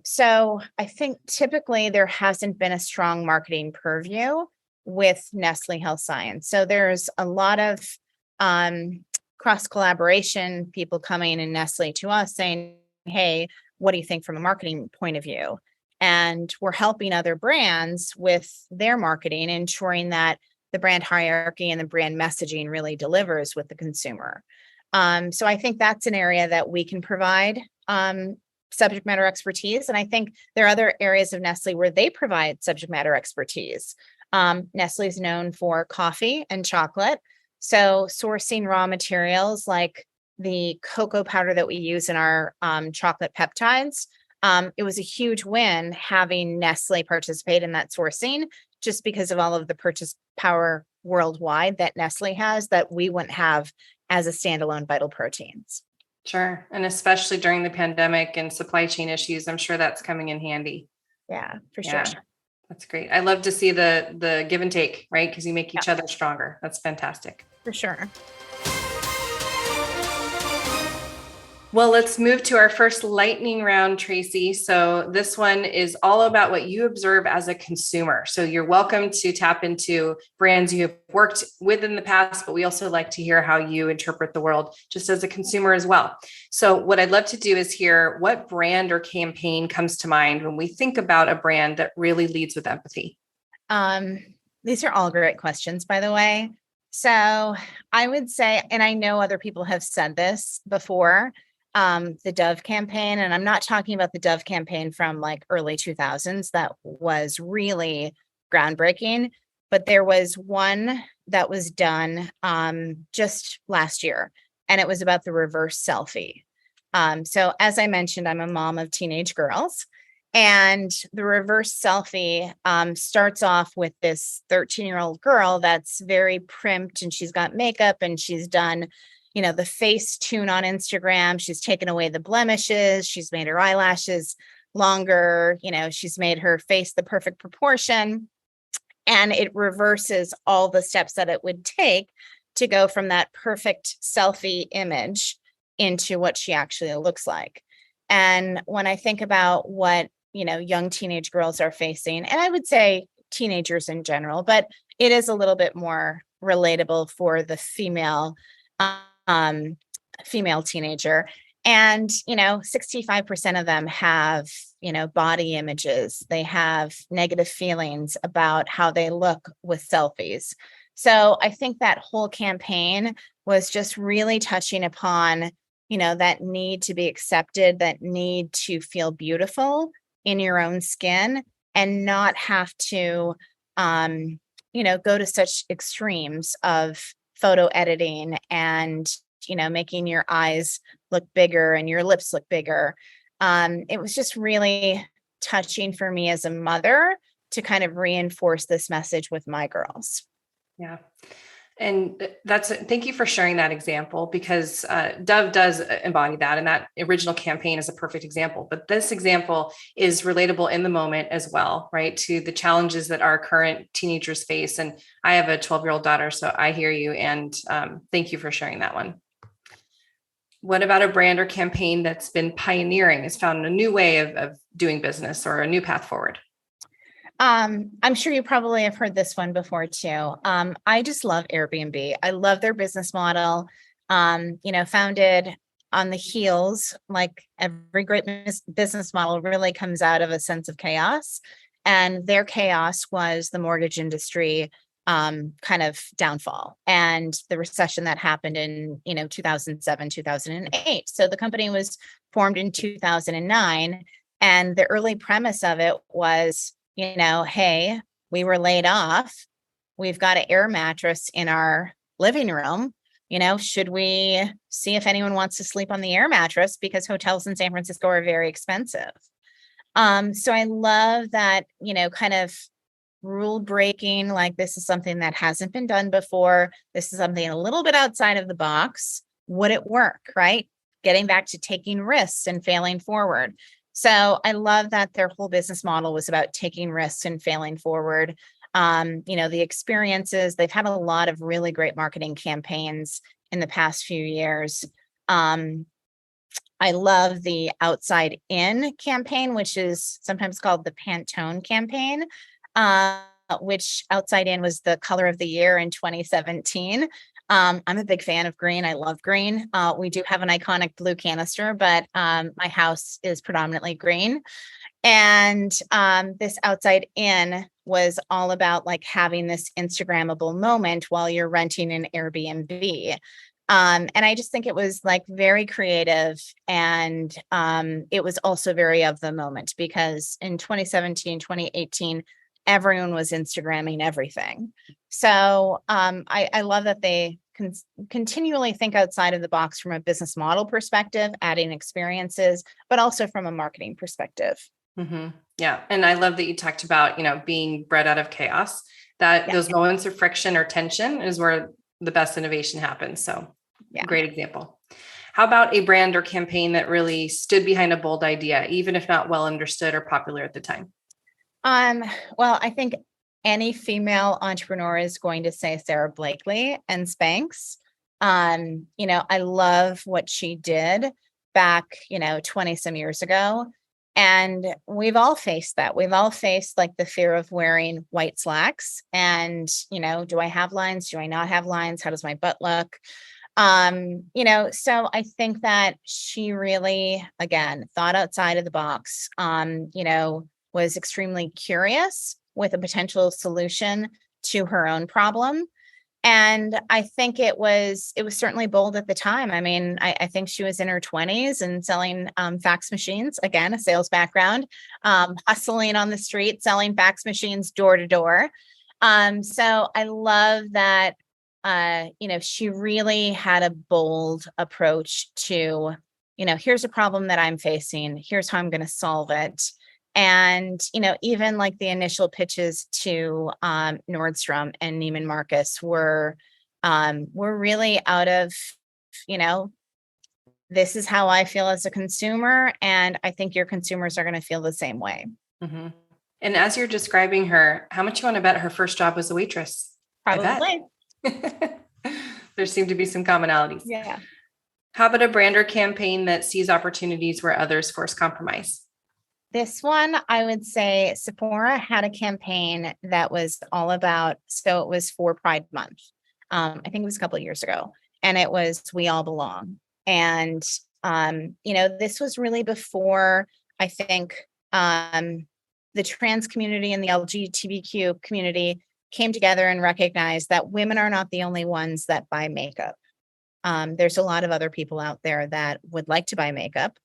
So I think typically there hasn't been a strong marketing purview with Nestle Health Science. So there's a lot of cross collaboration, people coming in Nestle to us saying, hey, what do you think from a marketing point of view? And we're helping other brands with their marketing, ensuring that the brand hierarchy and the brand messaging really delivers with the consumer. So I think that's an area that we can provide subject matter expertise. And I think there are other areas of Nestle where they provide subject matter expertise. Nestle is known for coffee and chocolate. So sourcing raw materials like the cocoa powder that we use in our chocolate peptides, it was a huge win having Nestle participate in that sourcing, just because of all of the purchase power worldwide that Nestle has that we wouldn't have as a standalone Vital Proteins. Sure. And especially during the pandemic and supply chain issues, I'm sure that's coming in handy. Yeah, for sure. That's great. I love to see the give and take, right? Because you make each other stronger. That's fantastic. For sure. Well, let's move to our first lightning round, Tracey. So this one is all about what you observe as a consumer. So you're welcome to tap into brands you have worked with in the past, but we also like to hear how you interpret the world just as a consumer as well. So what I'd love to do is hear what brand or campaign comes to mind when we think about a brand that really leads with empathy. These are all great questions, by the way. So I would say, and I know other people have said this before, the Dove campaign, and I'm not talking about the Dove campaign from like early 2000s that was really groundbreaking, but there was one that was done just last year, and it was about the reverse selfie. So as I mentioned, I'm a mom of teenage girls, and the reverse selfie starts off with this 13-year-old girl that's very primped, and she's got makeup, and she's done, the face tune on Instagram. She's taken away the blemishes. She's made her eyelashes longer. She's made her face the perfect proportion. And it reverses all the steps that it would take to go from that perfect selfie image into what she actually looks like. And when I think about what, young teenage girls are facing, and I would say teenagers in general, but it is a little bit more relatable for the female teenager. And, 65% of them have, body images. They have negative feelings about how they look with selfies. So I think that whole campaign was just really touching upon, that need to be accepted, that need to feel beautiful in your own skin and not have to, go to such extremes of photo editing and, making your eyes look bigger and your lips look bigger. It was just really touching for me as a mother to kind of reinforce this message with my girls. Yeah. And thank you for sharing that example, because Dove does embody that. And that original campaign is a perfect example. But this example is relatable in the moment as well, right? To the challenges that our current teenagers face. And I have a 12-year-old daughter, so I hear you. And thank you for sharing that one. What about a brand or campaign that's been pioneering, has found a new way of doing business or a new path forward? I'm sure you probably have heard this one before too. I just love Airbnb. I love their business model. Founded on the heels, like every great business model really comes out of a sense of chaos. And their chaos was the mortgage industry kind of downfall and the recession that happened in 2007, 2008. So the company was formed in 2009, and the early premise of it was, hey, we were laid off. We've got an air mattress in our living room. Should we see if anyone wants to sleep on the air mattress, because hotels in San Francisco are very expensive. So I love that, kind of rule breaking, like this is something that hasn't been done before. This is something a little bit outside of the box. Would it work, right? Getting back to taking risks and failing forward. So I love that their whole business model was about taking risks and failing forward. The experiences, they've had a lot of really great marketing campaigns in the past few years. I love the Outside In campaign, which is sometimes called the Pantone campaign, which Outside In was the color of the year in 2017. I'm a big fan of green. I love green. We do have an iconic blue canister, but my house is predominantly green. And this Outside In was all about like having this Instagrammable moment while you're renting an Airbnb. And I just think it was like very creative. And it was also very of the moment, because in 2017, 2018, everyone was Instagramming everything. So I love that they continually think outside of the box from a business model perspective, adding experiences, but also from a marketing perspective. Mm-hmm. Yeah. And I love that you talked about, being bred out of chaos, that those moments of friction or tension is where the best innovation happens. So great example. How about a brand or campaign that really stood behind a bold idea, even if not well understood or popular at the time? Well, I think any female entrepreneur is going to say Sarah Blakely and Spanx. I love what she did back, 20 some years ago. And we've all faced that. We've all faced like the fear of wearing white slacks and, do I have lines? Do I not have lines? How does my butt look? So I think that she really, again, thought outside of the box, was extremely curious with a potential solution to her own problem. And I think it was certainly bold at the time. I mean, I think she was in her 20s and selling fax machines, again, a sales background, hustling on the street, selling fax machines door to door. So I love that, she really had a bold approach to, here's a problem that I'm facing. Here's how I'm going to solve it. And, even like the initial pitches to Nordstrom and Neiman Marcus were really out of, this is how I feel as a consumer. And I think your consumers are going to feel the same way. Mm-hmm. And as you're describing her, how much you want to bet her first job was a waitress? Probably. There seem to be some commonalities. Yeah. How about a brand or campaign that sees opportunities where others force compromise? This one, I would say Sephora had a campaign that was all about, so it was for Pride Month. I think it was a couple of years ago, and it was We All Belong. And, this was really before, I think, the trans community and the LGBTQ community came together and recognized that women are not the only ones that buy makeup. There's a lot of other people out there that would like to buy makeup,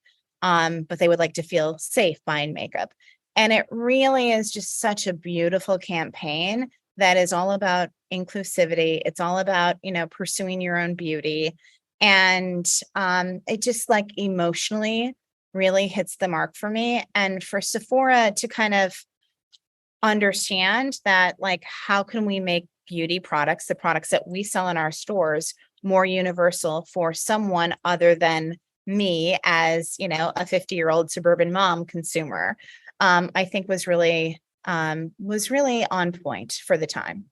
but they would like to feel safe buying makeup. And it really is just such a beautiful campaign that is all about inclusivity. It's all about, pursuing your own beauty. And it just like emotionally really hits the mark for me. And for Sephora to kind of understand that, like, how can we make beauty products, the products that we sell in our stores, more universal for someone other than me as, a 50-year-old suburban mom consumer, I think was really on point for the time.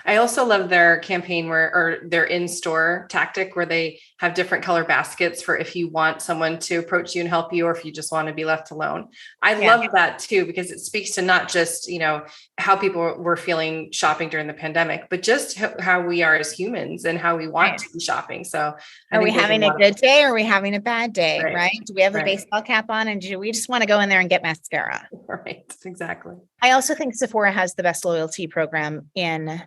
I also love their campaign or their in-store tactic where they have different color baskets for if you want someone to approach you and help you, or if you just want to be left alone. I love that too, because it speaks to not just, how people were feeling shopping during the pandemic, but just how we are as humans and how we want to be shopping. So are we having a good day or are we having a bad day? Right? Do we have a baseball cap on and do we just want to go in there and get mascara? Right. Exactly. I also think Sephora has the best loyalty program in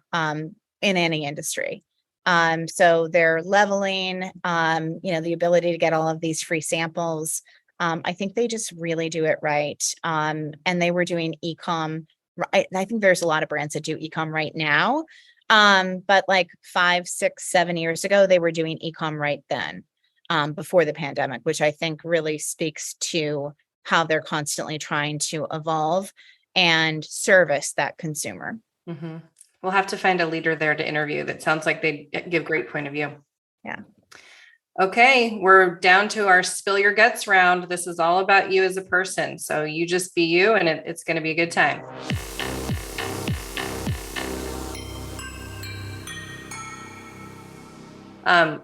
any industry. So they're leveling, the ability to get all of these free samples. I think they just really do it right. And they were doing e-com. I think there's a lot of brands that do e-com right now. But like 5, 6, 7 years ago, they were doing e-com right then, before the pandemic, which I think really speaks to how they're constantly trying to evolve and service that consumer. Mm-hmm. We'll have to find a leader there to interview. That sounds like they give great point of view. Yeah. Okay. We're down to our spill your guts round. This is all about you as a person. So you just be you and it's going to be a good time.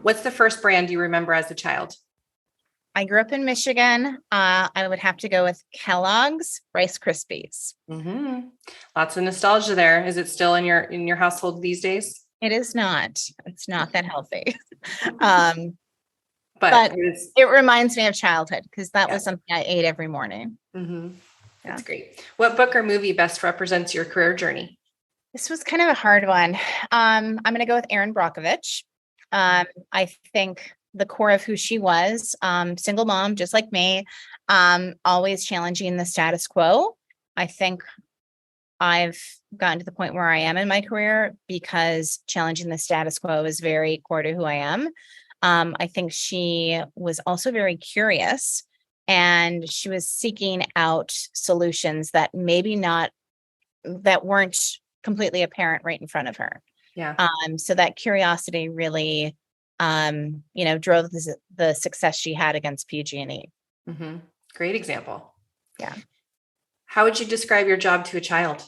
What's the first brand you remember as a child? I grew up in Michigan. I would have to go with Kellogg's Rice Krispies. Mm-hmm. Lots of nostalgia there. Is it still in your household these days? It is not. It's not that healthy. But it reminds me of childhood because that was something I ate every morning. Mm-hmm. That's great. What book or movie best represents your career journey? This was kind of a hard one. I'm going to go with Erin Brockovich. I think the core of who she was, single mom, just like me, always challenging the status quo. I think I've gotten to the point where I am in my career because challenging the status quo is very core to who I am. I think she was also very curious and she was seeking out solutions that that weren't completely apparent right in front of her. Yeah. So that curiosity really, drove the success she had against PG&E. Mm-hmm. Great example. Yeah. How would you describe your job to a child?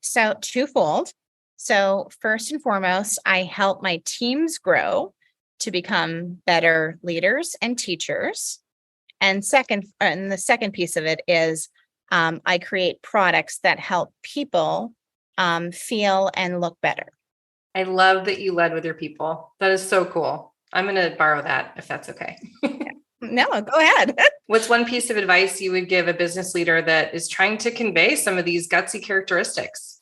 So twofold. So first and foremost, I help my teams grow to become better leaders and teachers. And the second piece of it is I create products that help people feel and look better. I love that you led with your people. That is so cool. I'm going to borrow that if that's okay. No, go ahead. What's one piece of advice you would give a business leader that is trying to convey some of these gutsy characteristics?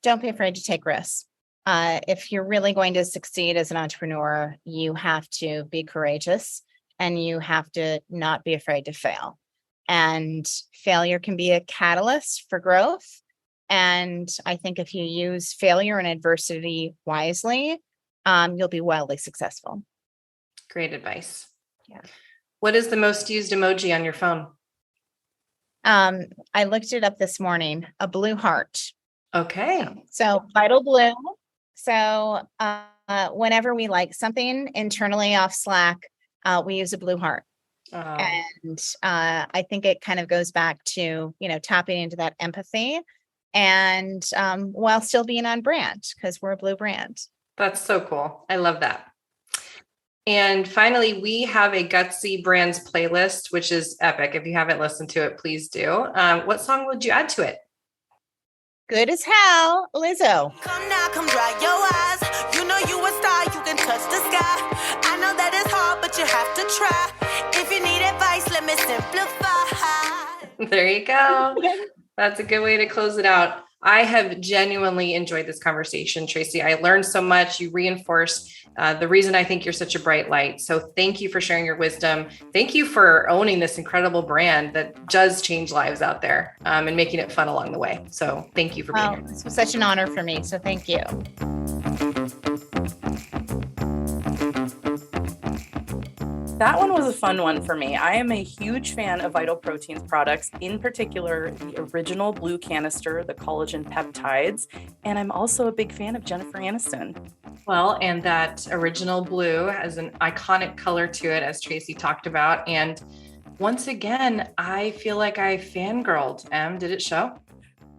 don't be afraid to take risks. If you're really going to succeed as an entrepreneur, you have to be courageous and you have to not be afraid to fail. And failure can be a catalyst for growth. And I think if you use failure and adversity wisely, you'll be wildly successful. Great advice. Yeah. What is the most used emoji on your phone? I looked it up this morning, a blue heart. Okay. So Vital Blue. So whenever we like something internally off Slack, we use a blue heart. And I think it kind of goes back to, tapping into that empathy and while still being on brand, because we're a blue brand. That's so cool. I love that. And finally, we have a Gutsy Brands playlist, which is epic. If you haven't listened to it, please do. What song would you add to it? Good as hell, Lizzo. Come now, come dry your eyes. You know you a star, you can touch the sky. I know that it's hard, but you have to try. If you need advice, let me simplify. There you go. That's a good way to close it out. I have genuinely enjoyed this conversation, Tracey. I learned so much. You reinforced the reason I think you're such a bright light. So thank you for sharing your wisdom. Thank you for owning this incredible brand that does change lives out there and making it fun along the way. So thank you for being here. This was such an honor for me. So thank you. That one was a fun one for me. I am a huge fan of Vital Proteins products, in particular, the original blue canister, the collagen peptides, and I'm also a big fan of Jennifer Aniston. Well, and that original blue has an iconic color to it, as Tracey talked about. And once again, I feel like I fangirled. Did it show?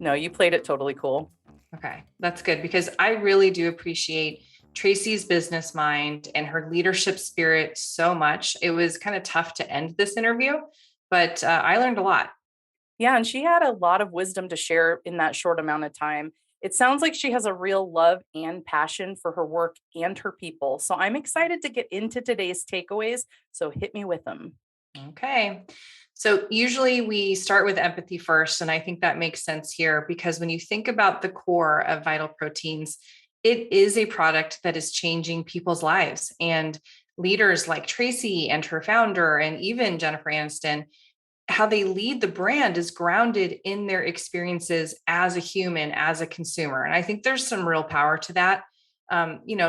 No, you played it totally cool. Okay, that's good, because I really do appreciate Tracey's business mind and her leadership spirit so much. It was kind of tough to end this interview, but I learned a lot. Yeah, and she had a lot of wisdom to share in that short amount of time. It sounds like she has a real love and passion for her work and her people. So I'm excited to get into today's takeaways. So hit me with them. Okay. So usually we start with empathy first. And I think that makes sense here, because when you think about the core of Vital Proteins, it is a product that is changing people's lives, and leaders like Tracey and her founder, and even Jennifer Aniston, how they lead the brand is grounded in their experiences as a human, as a consumer. And I think there's some real power to that.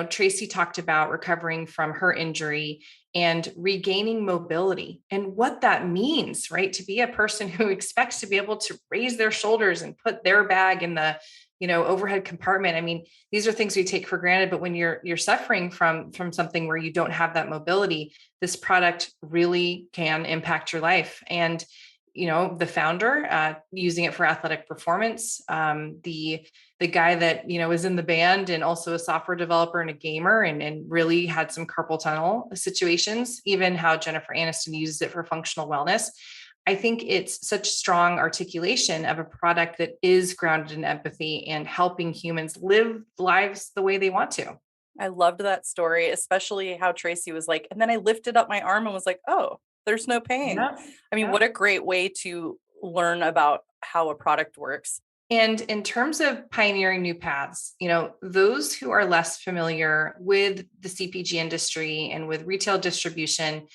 Tracey talked about recovering from her injury and regaining mobility and what that means, right? To be a person who expects to be able to raise their shoulders and put their bag in the overhead compartment. I mean, these are things we take for granted, but when you're suffering from something where you don't have that mobility, this product really can impact your life. And, the founder using it for athletic performance, the guy that, is in the band and also a software developer and a gamer and really had some carpal tunnel situations, even how Jennifer Aniston uses it for functional wellness. I think it's such strong articulation of a product that is grounded in empathy and helping humans live lives the way they want to. I loved that story, especially how Tracey was like, and then I lifted up my arm and was like, oh, there's no pain. Yeah. I mean, what a great way to learn about how a product works. And in terms of pioneering new paths, those who are less familiar with the CPG industry and with retail distribution,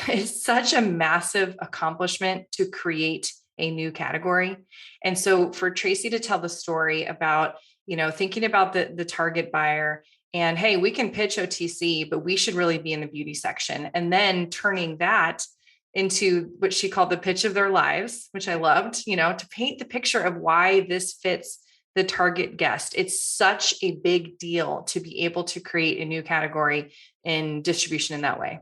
it's such a massive accomplishment to create a new category. And so for Tracey to tell the story about, thinking about the target buyer and, hey, we can pitch OTC, but we should really be in the beauty section. And then turning that into what she called the pitch of their lives, which I loved, to paint the picture of why this fits the target guest. It's such a big deal to be able to create a new category in distribution in that way.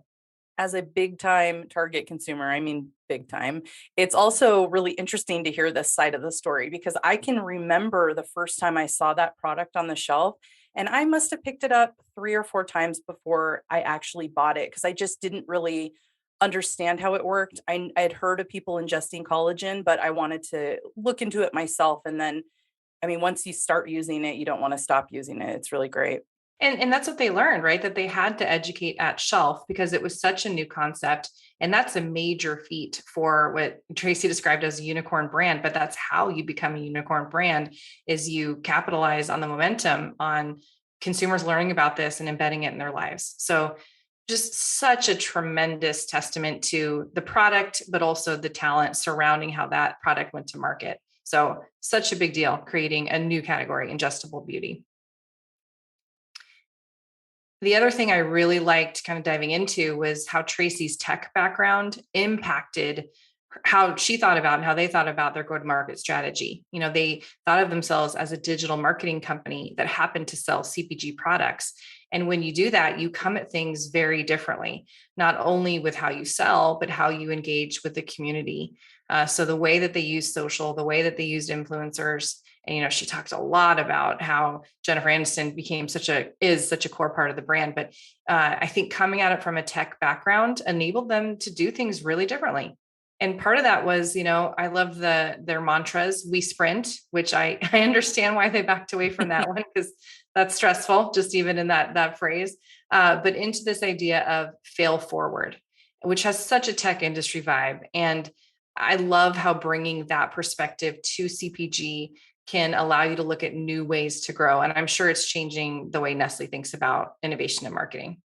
As a big time target consumer, I mean, big time, it's also really interesting to hear this side of the story, because I can remember the first time I saw that product on the shelf, and I must have picked it up 3 or 4 times before I actually bought it, because I just didn't really understand how it worked. I had heard of people ingesting collagen, but I wanted to look into it myself. And then, I mean, once you start using it, you don't want to stop using it. It's really great. And that's what they learned, right? That they had to educate at shelf because it was such a new concept. And that's a major feat for what Tracey described as a unicorn brand. But that's how you become a unicorn brand, is you capitalize on the momentum on consumers learning about this and embedding it in their lives. So just such a tremendous testament to the product, but also the talent surrounding how that product went to market. So such a big deal, creating a new category, ingestible beauty. The other thing I really liked kind of diving into was how Tracey's tech background impacted how she thought about and how they thought about their go-to-market strategy. They thought of themselves as a digital marketing company that happened to sell CPG products. And when you do that, you come at things very differently, not only with how you sell, but how you engage with the community. So the way that they use social, the way that they used influencers. And, she talked a lot about how Jennifer Aniston is such a core part of the brand. But I think coming at it from a tech background enabled them to do things really differently. And part of that was, I love their mantras. We sprint, which I understand why they backed away from that one, because that's stressful, just even in that phrase. But into this idea of fail forward, which has such a tech industry vibe. And I love how bringing that perspective to CPG can allow you to look at new ways to grow. And I'm sure it's changing the way Nestle thinks about innovation and marketing.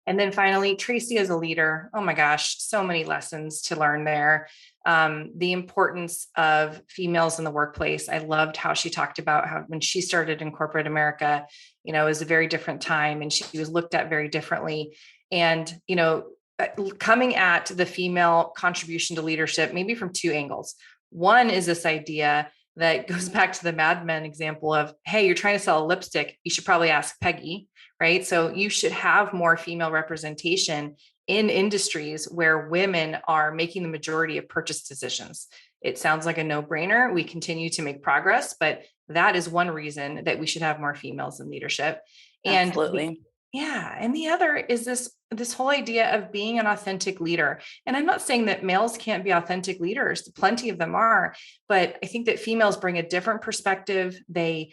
And then finally, Tracey as a leader, oh my gosh, so many lessons to learn there. The importance of females in the workplace. I loved how she talked about how when she started in corporate America, it was a very different time and she was looked at very differently. And, coming at the female contribution to leadership, maybe from two angles. One is this idea that goes back to the Mad Men example of, hey, you're trying to sell a lipstick, you should probably ask Peggy, right? So you should have more female representation in industries where women are making the majority of purchase decisions. It sounds like a no-brainer. We continue to make progress, but that is one reason that we should have more females in leadership. Absolutely. And the other is this whole idea of being an authentic leader. And I'm not saying that males can't be authentic leaders. Plenty of them are, but I think that females bring a different perspective. They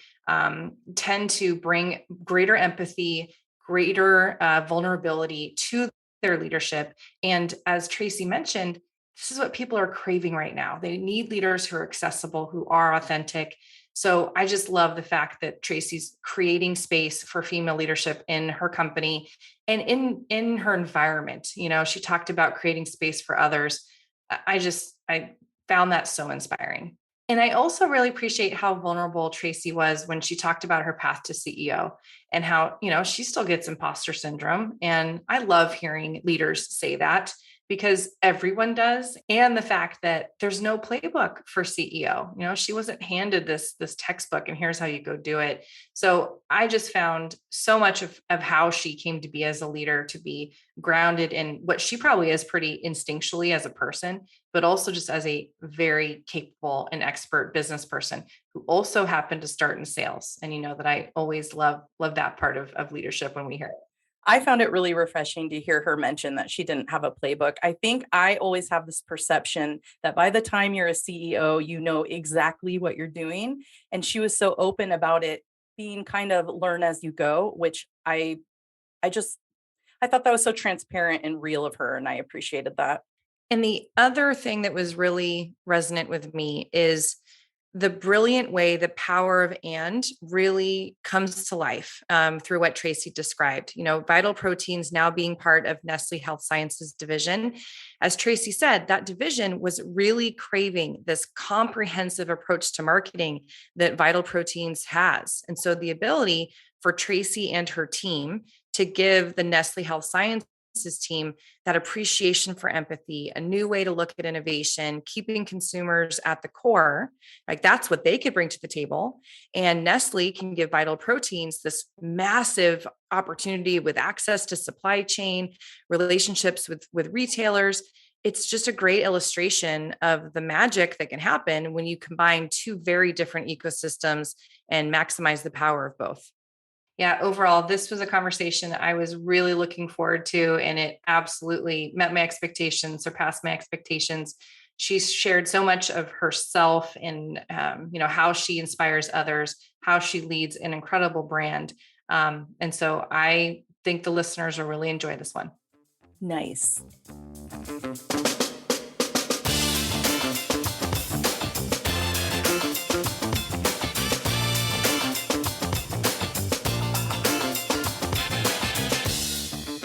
tend to bring greater empathy, greater vulnerability to their leadership. And as Tracey mentioned, this is what people are craving right now. They need leaders who are accessible, who are authentic. So I just love the fact that Tracey's creating space for female leadership in her company and in her environment. She talked about creating space for others. I found that so inspiring. And I also really appreciate how vulnerable Tracey was when she talked about her path to CEO and how, she still gets imposter syndrome. And I love hearing leaders say that, because everyone does. And the fact that there's no playbook for CEO, she wasn't handed this textbook and here's how you go do it. So I just found so much of how she came to be as a leader to be grounded in what she probably is pretty instinctually as a person, but also just as a very capable and expert business person who also happened to start in sales. And that I always love that part of leadership when we hear it. I found it really refreshing to hear her mention that she didn't have a playbook. I think I always have this perception that by the time you're a CEO, you know exactly what you're doing. And she was so open about it being kind of learn as you go, which I thought that was so transparent and real of her. And I appreciated that. And the other thing that was really resonant with me is the brilliant way the power of and really comes to life through what Tracey described. Vital Proteins now being part of Nestle Health Science's division. As Tracey said, that division was really craving this comprehensive approach to marketing that Vital Proteins has. And so the ability for Tracey and her team to give the Nestle Health Science team that appreciation for empathy, a new way to look at innovation, keeping consumers at the core, like that's what they could bring to the table. And Nestle can give Vital Proteins this massive opportunity with access to supply chain, relationships with retailers. It's just a great illustration of the magic that can happen when you combine two very different ecosystems and maximize the power of both. Yeah, overall, this was a conversation I was really looking forward to, and it absolutely met my expectations, surpassed my expectations. She shared so much of herself and, how she inspires others, how she leads an incredible brand. And so I think the listeners will really enjoy this one. Nice.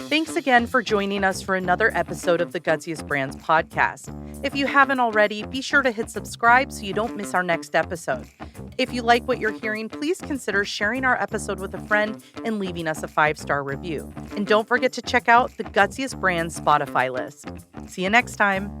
Thanks again for joining us for another episode of the Gutsiest Brands podcast. If you haven't already, be sure to hit subscribe so you don't miss our next episode. If you like what you're hearing, please consider sharing our episode with a friend and leaving us a 5-star review. And don't forget to check out the Gutsiest Brands Spotify list. See you next time.